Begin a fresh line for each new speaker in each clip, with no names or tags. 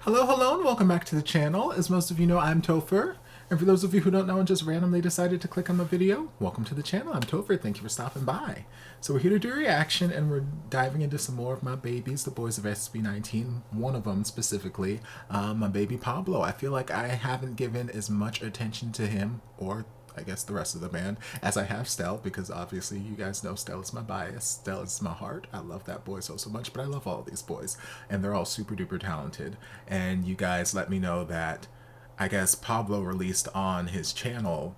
Hello, hello, and welcome back to the channel. As most of you know, I'm Topher. And for those of you who don't know and just randomly decided to click on the video, welcome to the channel. I'm Topher. Thank you for stopping by. So we're here to do a reaction, and we're diving into some more of my babies, the boys of SB19. One of them specifically, my baby Pablo. I feel like I haven't given as much attention to him, or I guess the rest of the band, as I have Stell, because obviously you guys know Stell is my bias. Stell is my heart. I love that boy so much, but I love all these boys, and they're all super duper talented. And you guys let me know that I guess Pablo released on his channel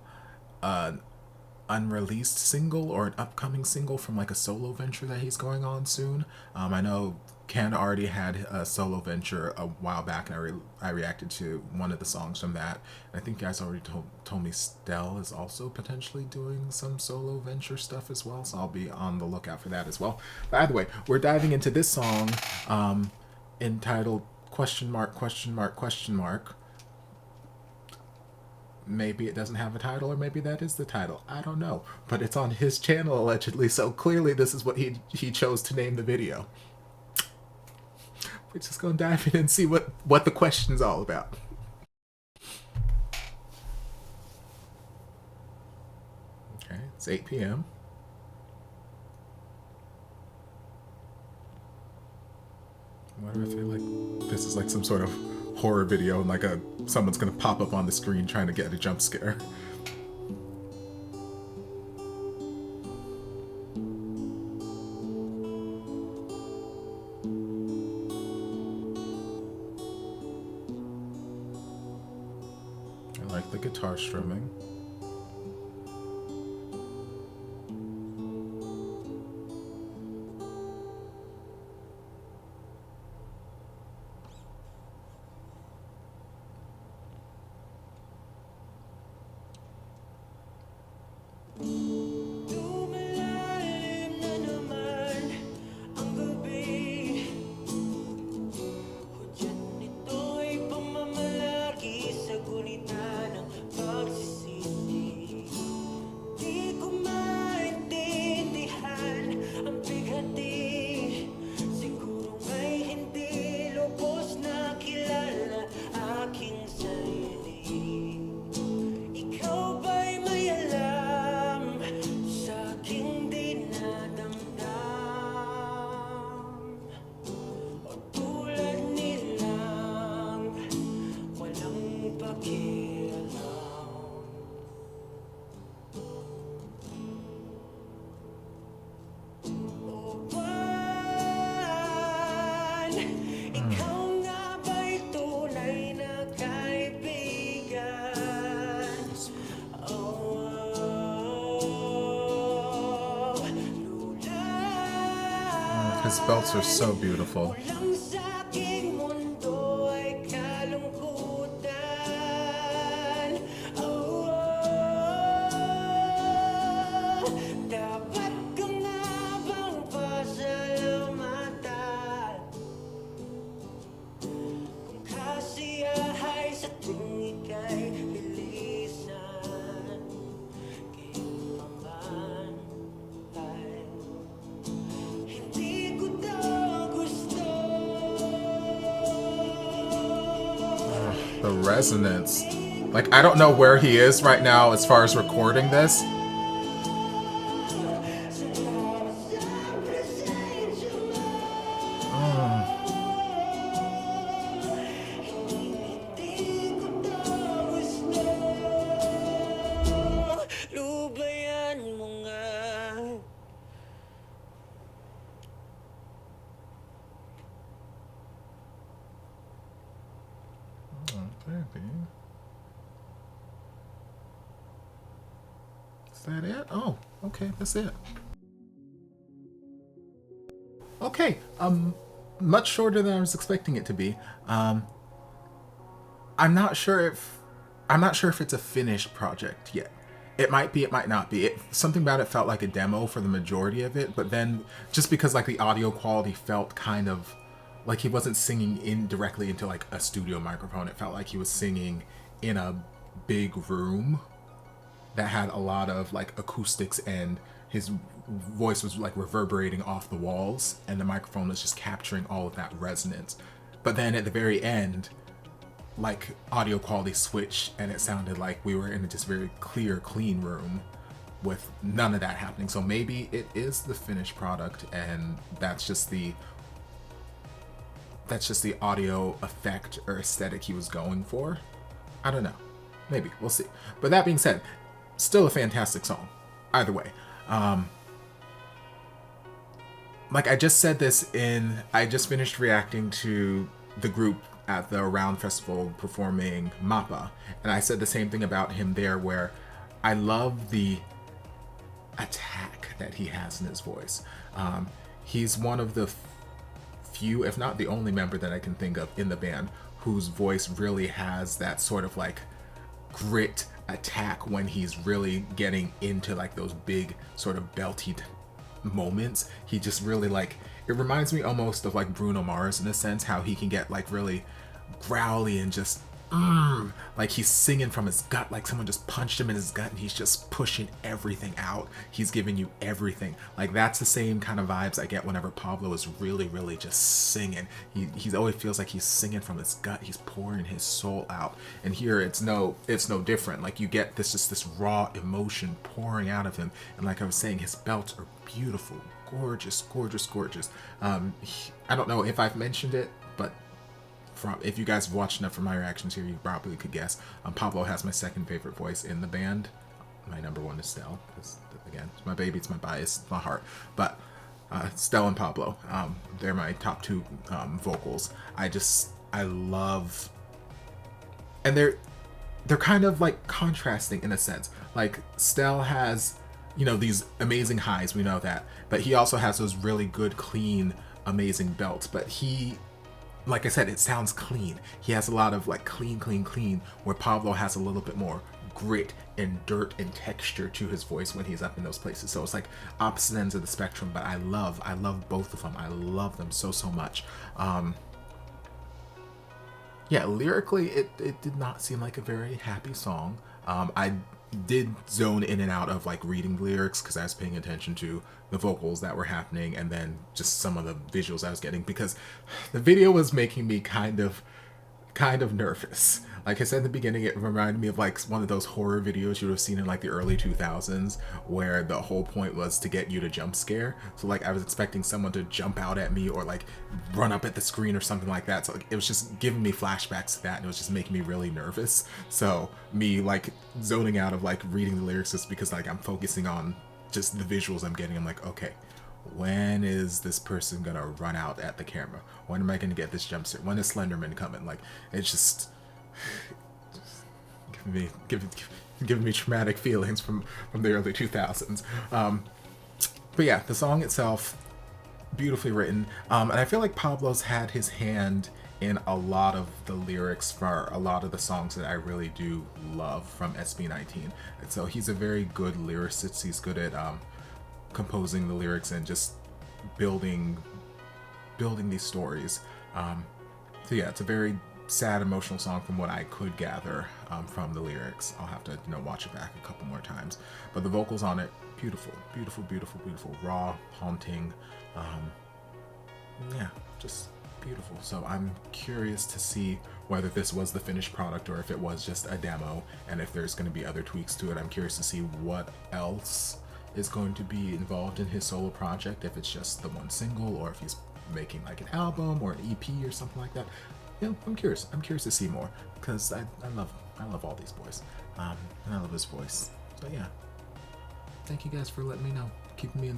an unreleased single or an upcoming single from like a solo venture that he's going on soon. I know Ken already had a solo venture a while back, and I reacted to one of the songs from that. And I think you guys already told me Stell is also potentially doing some solo venture stuff as well, so I'll be on the lookout for that as well. But either way, we're diving into this song entitled question mark question mark question mark. Maybe it doesn't have a title, or maybe that is the title. I don't know. But it's on his channel, allegedly, so clearly this is what he chose to name the video. We're just going to dive in and see what the question's all about. Okay, it's 8 p.m. Why do I feel like this is like some sort of horror video, and like someone's gonna pop up on the screen trying to get a jump scare? I like the guitar strumming. His belts are so beautiful. The resonance. Like, I don't know where he is right now as far as recording this. Baby. Is that it? Oh, okay, that's it. Okay, much shorter than I was expecting it to be. I'm not sure if it's a finished project yet. It might be, it might not be. Something about it felt like a demo for the majority of it, but then just because like the audio quality felt kind of like he wasn't singing in directly into like a studio microphone. It felt like he was singing in a big room that had a lot of like acoustics, and his voice was like reverberating off the walls, and the microphone was just capturing all of that resonance. But then at the very end, like, audio quality switched and it sounded like we were in a just very clear, clean room with none of that happening. So maybe it is the finished product and that's just the audio effect or aesthetic he was going for. I don't know. Maybe. We'll see. But that being said, still a fantastic song. Either way. Like I just said this I just finished reacting to the group at the Around Festival performing Mappa. And I said the same thing about him there, where I love the attack that he has in his voice. He's one of the few, if not the only member that I can think of in the band whose voice really has that sort of like grit attack when he's really getting into like those big sort of belty moments. He just really like, it reminds me almost of like Bruno Mars in a sense, how he can get like really growly and just like he's singing from his gut, like someone just punched him in his gut and he's just pushing everything out. He's giving you everything. Like that's the same kind of vibes I get whenever Pablo is really just singing. He always feels like he's singing from his gut. He's pouring his soul out. And here it's no different. Like you get this raw emotion pouring out of him. And like I was saying, his belts are beautiful, gorgeous. I don't know if I've mentioned it, but if you guys have watched enough of my reactions here, you probably could guess. Pablo has my second favorite voice in the band. My number one is Stell, because again, it's my baby, it's my bias, it's my heart. But Stell and Pablo, they're my top two vocals. I love, and they're kind of like contrasting in a sense. Like Stell has, you know, these amazing highs, we know that, but he also has those really good, clean, amazing belts. But he, like I said, it sounds clean. He has a lot of like clean, where Pablo has a little bit more grit and dirt and texture to his voice when he's up in those places. So it's like opposite ends of the spectrum, but I love both of them. I love them so much. Yeah, lyrically, it did not seem like a very happy song. I did zone in and out of like reading the lyrics because I was paying attention to the vocals that were happening and then just some of the visuals I was getting, because the video was making me kind of nervous. Like I said in the beginning, it reminded me of like one of those horror videos you would have seen in like the early 2000s where the whole point was to get you to jump scare. So like I was expecting someone to jump out at me or like run up at the screen or something like that. So like, it was just giving me flashbacks to that, and it was just making me really nervous. So me like zoning out of like reading the lyrics just because like I'm focusing on just the visuals I'm getting. I'm like, okay, when is this person gonna run out at the camera? When am I gonna get this jump scare? When is Slenderman coming? Like it's just giving me traumatic feelings from the early 2000s. But yeah, the song itself, beautifully written, and I feel like Pablo's had his hand in a lot of the lyrics for a lot of the songs that I really do love from SB19. And so he's a very good lyricist. He's good at composing the lyrics and just building these stories. So yeah, it's a very sad, emotional song from what I could gather from the lyrics. I'll have to watch it back a couple more times. But the vocals on it, beautiful, raw, haunting. Yeah, just beautiful. So I'm curious to see whether this was the finished product or if it was just a demo, and if there's going to be other tweaks to it. I'm curious to see what else is going to be involved in his solo project, if it's just the one single or if he's making like an album or an EP or something like that. I'm curious to see more, because I love all these boys, and I love his voice. So yeah, thank you guys for letting me know, keeping me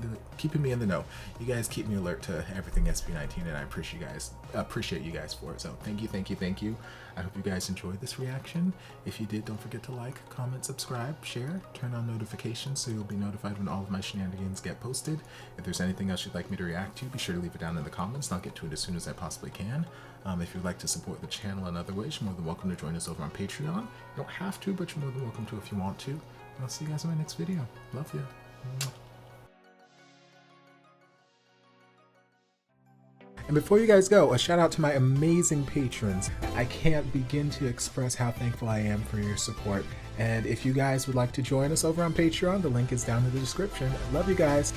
in the know. You guys keep me alert to everything SB19, and I appreciate you guys for it. So thank you. I hope you guys enjoyed this reaction. If you did, don't forget to like, comment, subscribe, share, turn on notifications so you'll be notified when all of my shenanigans get posted. If there's anything else you'd like me to react to, be sure to leave it down in the comments, and I'll get to it as soon as I possibly can. If you'd like to support the channel in other ways, you're more than welcome to join us over on Patreon. You don't have to, but you're more than welcome to if you want to. And I'll see you guys in my next video. Love you. And before you guys go, a shout out to my amazing patrons. I can't begin to express how thankful I am for your support. And if you guys would like to join us over on Patreon, the link is down in the description. Love you guys.